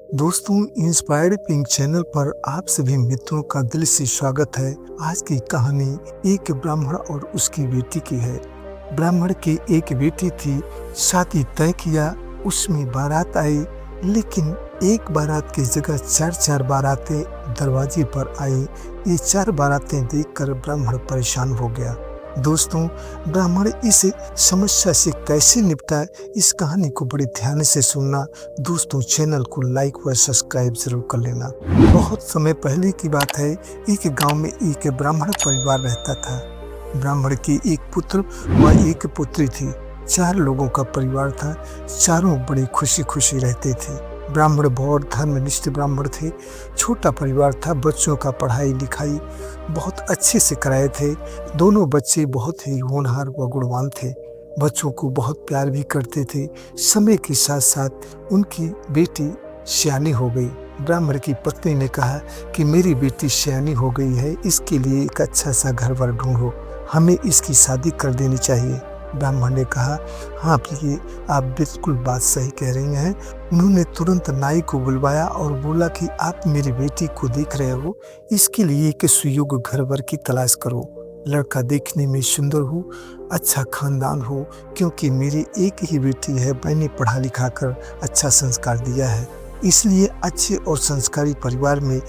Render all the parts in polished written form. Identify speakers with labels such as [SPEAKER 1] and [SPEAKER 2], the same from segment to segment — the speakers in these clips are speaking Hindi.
[SPEAKER 1] दोस्तों, इंस्पायर्ड पिंक चैनल पर आप सभी मित्रों का दिल से स्वागत है। आज की कहानी एक ब्राह्मण और उसकी बेटी की है। ब्राह्मण की एक बेटी थी, शादी तय किया, उसमें बारात आई, लेकिन एक बारात की जगह चार बारातें दरवाजे पर आई। ये 4 बारातें देखकर ब्राह्मण परेशान हो गया। दोस्तों, ब्राह्मण इस समस्या से कैसे निपटा, इस कहानी को बड़े ध्यान से सुनना। दोस्तों, चैनल को लाइक व सब्सक्राइब जरूर कर लेना। बहुत समय पहले की बात है। एक गांव में एक ब्राह्मण परिवार रहता था। ब्राह्मण की एक पुत्र व एक पुत्री थी। 4 लोगों का परिवार था। चारों बड़े खुशी खुशी रहते थे। ब्राह्मण बहुत धर्मनिष्ठ ब्राह्मण थे। छोटा परिवार था। बच्चों का पढ़ाई लिखाई बहुत अच्छे से कराए थे। दोनों बच्चे बहुत ही होनहार व गुणवान थे। बच्चों को बहुत प्यार भी करते थे। समय के साथ साथ उनकी बेटी सयानी हो गई। ब्राह्मण की पत्नी ने कहा कि मेरी बेटी सयानी हो गई है, इसके लिए एक अच्छा सा घर वर ढूंढो, हमें इसकी शादी कर देनी चाहिए। ब्राह्मण ने कहा, हाँ प्रिय, आप बिल्कुल बात सही कह रही हैं। उन्होंने तुरंत नाई को बुलवाया और बोला कि आप मेरी बेटी को देख रहे हो, इसके लिए एक सुयोग्य घर वर की तलाश करो। लड़का देखने में सुंदर हो, अच्छा खानदान हो, क्योंकि मेरी एक ही बेटी है, मैंने पढ़ा लिखा कर अच्छा संस्कार दिया है, इसलिए अच्छे और संस्कारी परिवार में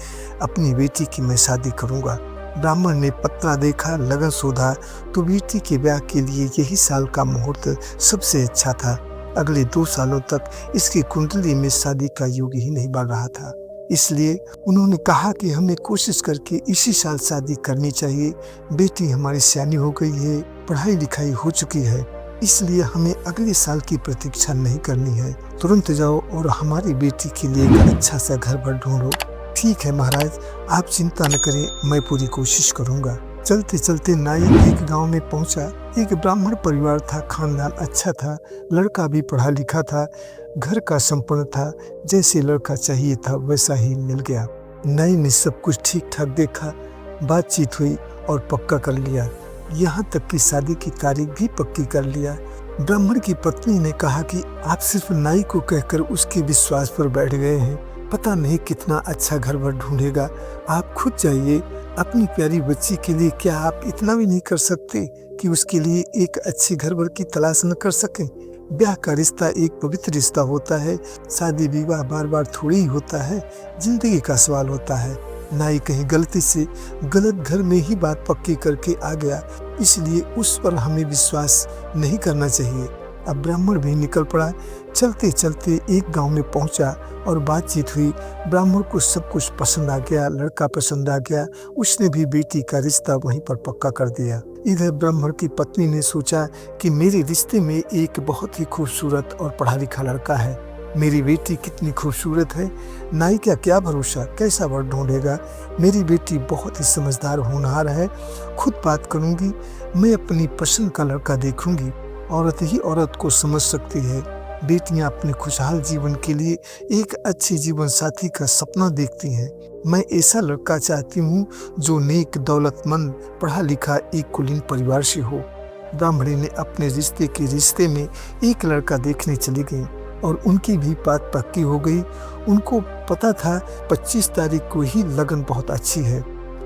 [SPEAKER 1] अपनी बेटी की मैं शादी करूँगा। ब्राह्मण ने पत्रा देखा, लगन शोधा तो बेटी के ब्याह के लिए यही साल का मुहूर्त सबसे अच्छा था। अगले 2 सालों तक इसकी कुंडली में शादी का योग ही नहीं बढ़ रहा था। इसलिए उन्होंने कहा कि हमें कोशिश करके इसी साल शादी करनी चाहिए। बेटी हमारी सयानी हो गई है, पढ़ाई लिखाई हो चुकी है, इसलिए हमें अगले साल की प्रतीक्षा नहीं करनी है। तुरंत जाओ और हमारी बेटी के लिए एक अच्छा सा घर पर ढूंढो। ठीक है महाराज, आप चिंता न करें, मैं पूरी कोशिश करूंगा। चलते चलते नाई एक गांव में पहुंचा। एक ब्राह्मण परिवार था, खानदान अच्छा था, लड़का भी पढ़ा लिखा था, घर का संपन्न था, जैसे लड़का चाहिए था वैसा ही मिल गया। नाई ने सब कुछ ठीक ठाक देखा, बातचीत हुई और पक्का कर लिया। यहाँ तक कि शादी की तारीख भी पक्की कर लिया। ब्राह्मण की पत्नी ने कहा कि आप सिर्फ नाई को कहकर उसके विश्वास पर बैठ गए हैं, पता नहीं कितना अच्छा घर वर ढूंढेगा। आप खुद जाइए, अपनी प्यारी बच्ची के लिए क्या आप इतना भी नहीं कर सकते कि उसके लिए एक अच्छे घर वर की तलाश न कर सकें? ब्याह का रिश्ता एक पवित्र रिश्ता होता है। शादी विवाह बार बार थोड़ी ही होता है, जिंदगी का सवाल होता है। नाई कहीं गलती से गलत घर में ही बात पक्की करके आ गया, इसलिए उस पर हमें विश्वास नहीं करना चाहिए। अब ब्राह्मण भी निकल पड़ा। चलते चलते एक गांव में पहुंचा और बातचीत हुई। ब्राह्मण को सब कुछ पसंद आ गया, लड़का पसंद आ गया। उसने भी बेटी का रिश्ता वहीं पर पक्का कर दिया। इधर ब्राह्मण की पत्नी ने सोचा कि मेरे रिश्ते में एक बहुत ही खूबसूरत और पढ़ा लिखा लड़का है, मेरी बेटी कितनी खूबसूरत है, नाई का क्या भरोसा, कैसा वर ढूंढेगा। मेरी बेटी बहुत ही समझदार होनहार है, खुद बात करूंगी, मैं अपनी पसंद का लड़का देखूंगी। औरत ही औरत को समझ सकती है। बेटियां अपने खुशहाल जीवन के लिए एक अच्छे जीवन साथी का सपना देखती हैं। मैं ऐसा लड़का चाहती हूँ जो नेक, दौलतमंद, पढ़ा लिखा, एक कुलीन परिवार से हो। ब्राह्मणी ने अपने रिश्ते में एक लड़का देखने चली गई और उनकी भी बात पक्की हो गई। उनको पता था 25 तारीख को ही लगन बहुत अच्छी है।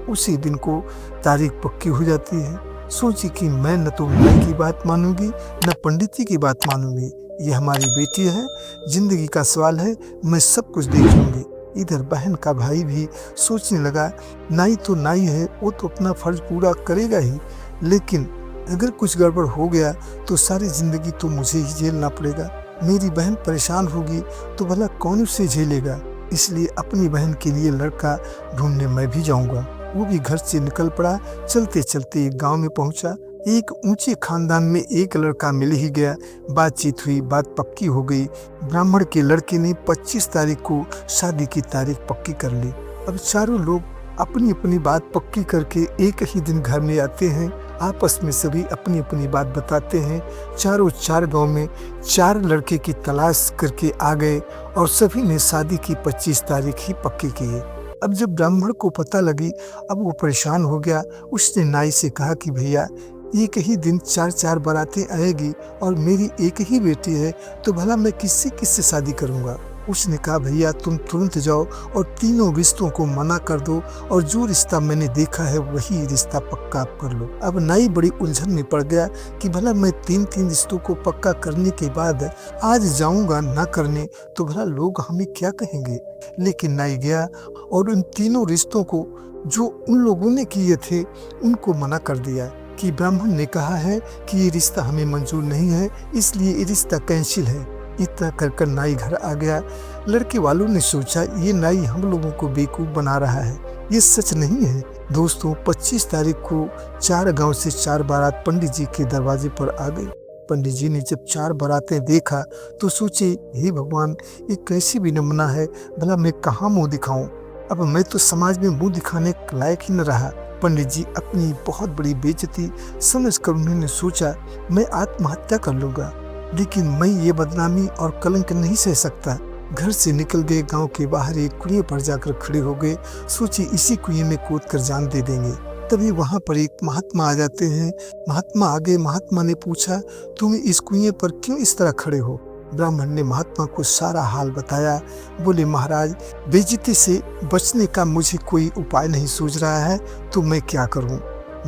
[SPEAKER 1] उसी दिन को तारीख पक्की हो जाती है। सोची कि मैं न तो नाई की बात मानूंगी न पंडित जी की बात मानूंगी, ये हमारी बेटी है, जिंदगी का सवाल है, मैं सब कुछ देख लूंगी। इधर बहन का भाई भी सोचने लगा, नाई तो नाई है, वो तो अपना फर्ज पूरा करेगा ही, लेकिन अगर कुछ गड़बड़ हो गया तो सारी जिंदगी तो मुझे ही झेलना पड़ेगा। मेरी बहन परेशान होगी तो भला कौन उसे झेलेगा। इसलिए अपनी बहन के लिए लड़का ढूंढने मैं भी जाऊंगा। वो भी घर से निकल पड़ा। चलते चलते एक गांव में पहुंचा। एक ऊंचे खानदान में एक लड़का मिल ही गया। बातचीत हुई, बात पक्की हो गई। ब्राह्मण के लड़के ने 25 तारीख को शादी की तारीख पक्की कर ली। अब चारों लोग अपनी अपनी बात पक्की करके एक ही दिन घर में आते हैं। आपस में सभी अपनी अपनी बात बताते हैं। चारों 4 गांव में 4 लड़के की तलाश करके आ गए और सभी ने शादी की 25 तारीख ही पक्की की। अब जब ब्राह्मण को पता लगी, अब वो परेशान हो गया। उसने नाई से कहा कि भैया, एक ही दिन 4 बारातें आएगी और मेरी एक ही बेटी है, तो भला मैं किससे शादी करूंगा। उसने कहा, भैया तुम तुरंत जाओ और तीनों रिश्तों को मना कर दो और जो रिश्ता मैंने देखा है वही रिश्ता पक्का आप कर लो। अब नाई बड़ी उलझन में पड़ गया कि भला मैं 3 रिश्तों को पक्का करने के बाद आज जाऊंगा ना करने तो भला लोग हमें क्या कहेंगे। लेकिन नाई गया और उन तीनों रिश्तों को जो उन लोगों ने किए थे उनको मना कर दिया कि ब्राह्मण ने कहा है कि ये रिश्ता हमें मंजूर नहीं है, इसलिए ये रिश्ता कैंसिल है। इतना कर नाई घर आ गया। लड़के वालों ने सोचा ये नाई हम लोगों को बेवकूफ़ बना रहा है, ये सच नहीं है। दोस्तों 25 तारीख को 4 गांव से 4 बारात पंडित जी के दरवाजे पर आ गई। पंडित जी ने जब 4 बारातें देखा तो सोचे, हे भगवान, ये कैसी भी नमूना है, भला मैं कहाँ मुँह दिखाऊं। अब मैं तो समाज में मुँह दिखाने लायक ही न रहा। पंडित जी अपनी बहुत बड़ी बेइज्जती समझकर उन्होंने सोचा, मैं आत्महत्या कर लूंगा, लेकिन मैं ये बदनामी और कलंक नहीं सह सकता। घर से निकल गए, गांव के बाहर एक कुएं पर जाकर खड़े हो गए। सोचे इसी कुएं में कूद कर जान दे देंगे। तभी वहां पर एक महात्मा आ जाते हैं। महात्मा आ गए। महात्मा ने पूछा, तुम इस कुएं पर क्यों इस तरह खड़े हो। ब्राह्मण ने महात्मा को सारा हाल बताया। बोले, महाराज, बेइज्जती से बचने का मुझे कोई उपाय नहीं सूझ रहा है, तो मैं क्या करूं।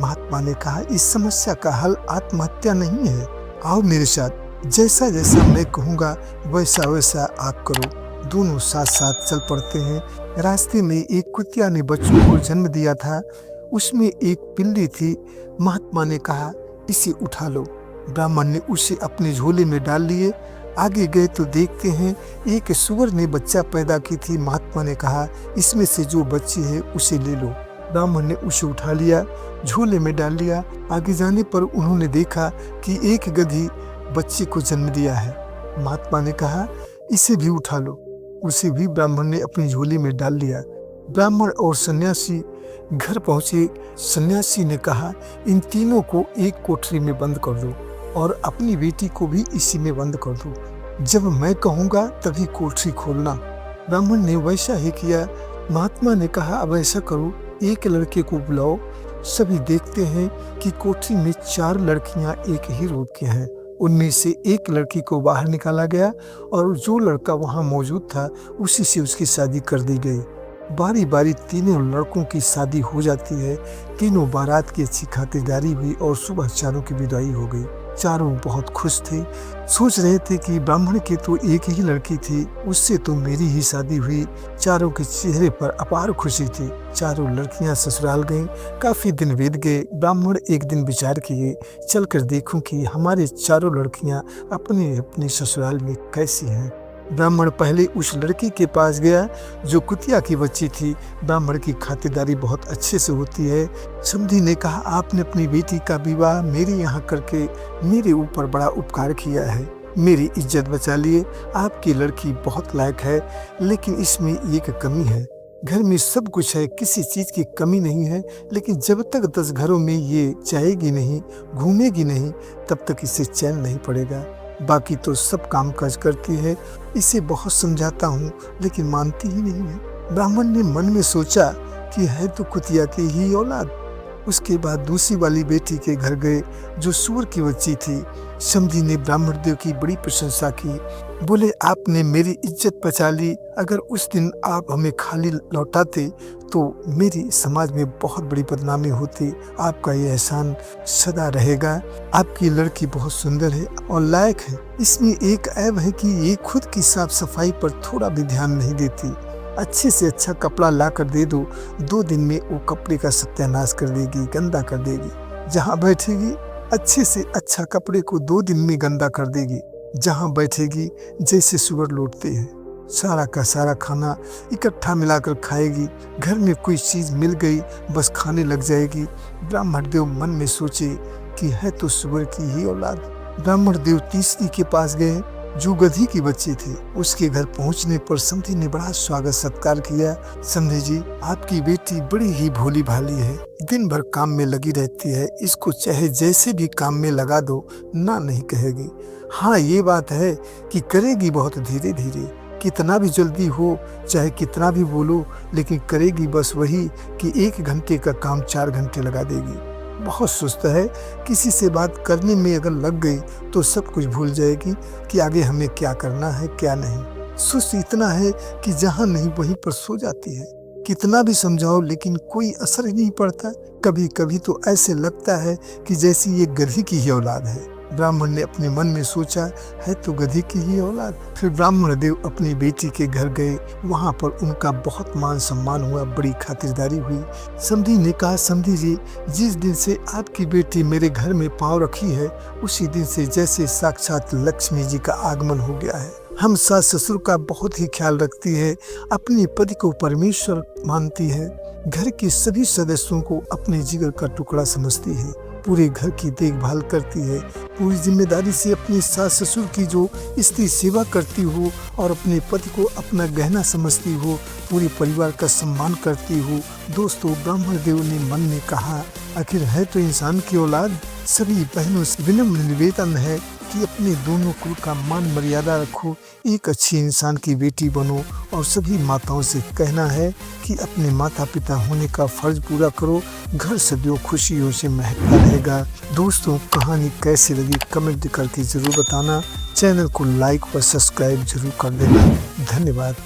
[SPEAKER 1] महात्मा ने कहा, इस समस्या का हल आत्महत्या नहीं है, आओ मेरे साथ, जैसा जैसा मैं कहूँगा वैसा वैसा आप करो। दोनों साथ साथ चल पड़ते हैं। रास्ते में एक कुतिया ने बच्चों को जन्म दिया था, उसमें एक पिल्ली थी। महात्मा ने कहा, इसे उठा लो। ब्राह्मण ने उसे अपने झोले में डाल लिए। आगे गए तो देखते हैं एक सुअर ने बच्चा पैदा की थी। महात्मा ने कहा, इसमें से जो बच्ची है उसे ले लो। ब्राह्मण ने उसे उठा लिया, झोले में डाल लिया। आगे जाने पर उन्होंने देखा कि एक गधी बच्चे को जन्म दिया है। महात्मा ने कहा, इसे भी उठा लो। उसे भी ब्राह्मण ने अपनी झोली में डाल लिया। ब्राह्मण और सन्यासी घर पहुंचे। सन्यासी ने कहा, इन तीनों को एक कोठरी में बंद कर दो और अपनी बेटी को भी इसी में बंद कर दो। जब मैं कहूँगा तभी कोठरी खोलना। ब्राह्मण ने वैसा ही किया। महात्मा ने कहा, अब ऐसा करो, एक लड़के को बुलाओ। सभी देखते हैं कि कोठरी में 4 लड़कियां एक ही रूप की हैं। उनमें से एक लड़की को बाहर निकाला गया और जो लड़का वहां मौजूद था उसी से उसकी शादी कर दी गई। बारी बारी तीनों लड़कों की शादी हो जाती है। तीनों बारात की अच्छी खातिरदारी हुई और सुबह चारों की विदाई हो गई। चारों बहुत खुश थे, सोच रहे थे कि ब्राह्मण की तो एक ही लड़की थी, उससे तो मेरी ही शादी हुई। चारों के चेहरे पर अपार खुशी थी। चारों लड़कियां ससुराल गईं। काफी दिन बीत गए। ब्राह्मण एक दिन विचार किए, चलकर देखूं कि हमारे चारों लड़कियां अपने अपने ससुराल में कैसी हैं। ब्राह्मण पहले उस लड़की के पास गया जो कुतिया की बच्ची थी। ब्राह्मण की खातिरदारी बहुत अच्छे से होती है। समधी ने कहा, आपने अपनी बेटी का विवाह मेरे यहाँ करके मेरे ऊपर बड़ा उपकार किया है, मेरी इज्जत बचा लिए। आपकी लड़की बहुत लायक है, लेकिन इसमें एक कमी है। घर में सब कुछ है, किसी चीज की कमी नहीं है, लेकिन जब तक 10 घरों में ये जाएगी नहीं, घूमेगी नहीं, तब तक इसे चैन नहीं पड़ेगा। बाकी तो सब काम काज करती है। इसे बहुत समझाता हूँ लेकिन मानती ही नहीं है। ब्राह्मण ने मन में सोचा कि है तो कुतिया की ही औलाद। उसके बाद दूसरी वाली बेटी के घर गए जो सूअर की बच्ची थी। समधी ने ब्राह्मण देव की बड़ी प्रशंसा की। बोले, आपने मेरी इज्जत बचा ली। अगर उस दिन आप हमें खाली लौटाते तो मेरी समाज में बहुत बड़ी बदनामी होती। आपका ये एहसान सदा रहेगा। आपकी लड़की बहुत सुंदर है और लायक है। इसमें एक ऐब है कि ये खुद की साफ सफाई पर थोड़ा भी ध्यान नहीं देती। अच्छे से अच्छा कपड़ा ला कर दे दो, 2 दिन में वो कपड़े का सत्यानाश कर देगी, गंदा कर देगी। जहाँ बैठेगी अच्छे से अच्छा कपड़े को 2 दिन में गंदा कर देगी। जहाँ बैठेगी जैसे सुअर लौटते हैं, सारा का सारा खाना इकट्ठा मिलाकर खाएगी। घर में कोई चीज मिल गई बस खाने लग जाएगी। ब्राह्मण देव मन में सोचे कि है तो सुअर की ही औलाद। ब्राह्मण देव तीसरी के पास गए जो गधी की बच्ची थी। उसके घर पहुंचने पर समधी ने बड़ा स्वागत सत्कार किया। समधी जी, आपकी बेटी बड़ी ही भोली भाली है, दिन भर काम में लगी रहती है। इसको चाहे जैसे भी काम में लगा दो ना नहीं कहेगी। हाँ, ये बात है कि करेगी बहुत धीरे धीरे। कितना भी जल्दी हो, चाहे कितना भी बोलो, लेकिन करेगी बस वही कि 1 घंटे का काम 4 घंटे लगा देगी। बहुत सुस्त है। किसी से बात करने में अगर लग गई तो सब कुछ भूल जाएगी कि आगे हमें क्या करना है क्या नहीं। सुस्त इतना है कि जहाँ नहीं वहीं पर सो जाती है। कितना भी समझाओ लेकिन कोई असर ही नहीं पड़ता। कभी कभी तो ऐसे लगता है कि जैसे ये गधी की ही औलाद है। ब्राह्मण ने अपने मन में सोचा, है तो गधी की ही औलाद। फिर ब्राह्मण देव अपनी बेटी के घर गए। वहाँ पर उनका बहुत मान सम्मान हुआ, बड़ी खातिरदारी हुई। समधी ने कहा, समधी जी, जिस दिन से आपकी बेटी मेरे घर में पाँव रखी है उसी दिन से जैसे साक्षात लक्ष्मी जी का आगमन हो गया है। हम सास ससुर का बहुत ही ख्याल रखती है, अपने पति को परमेश्वर मानती है, घर के सभी सदस्यों को अपने जिगर का टुकड़ा समझती है, पूरे घर की देखभाल करती है, पूरी जिम्मेदारी से अपनी सास ससुर की जो स्त्री सेवा करती हो और अपने पति को अपना गहना समझती हो, पूरे परिवार का सम्मान करती हो। दोस्तों, ब्राह्मण देव ने मन में कहा, आखिर है तो इंसान की औलाद। सभी बहनों से विनम्र निवेदन है कि अपने दोनों कुल का मान मर्यादा रखो, एक अच्छी इंसान की बेटी बनो और सभी माताओं से कहना है कि अपने माता पिता होने का फर्ज पूरा करो। घर सदैव खुशियों से महकता रहेगा। दोस्तों, कहानी कैसी लगी कमेंट करके जरूर बताना। चैनल को लाइक व सब्सक्राइब जरूर कर देना। धन्यवाद।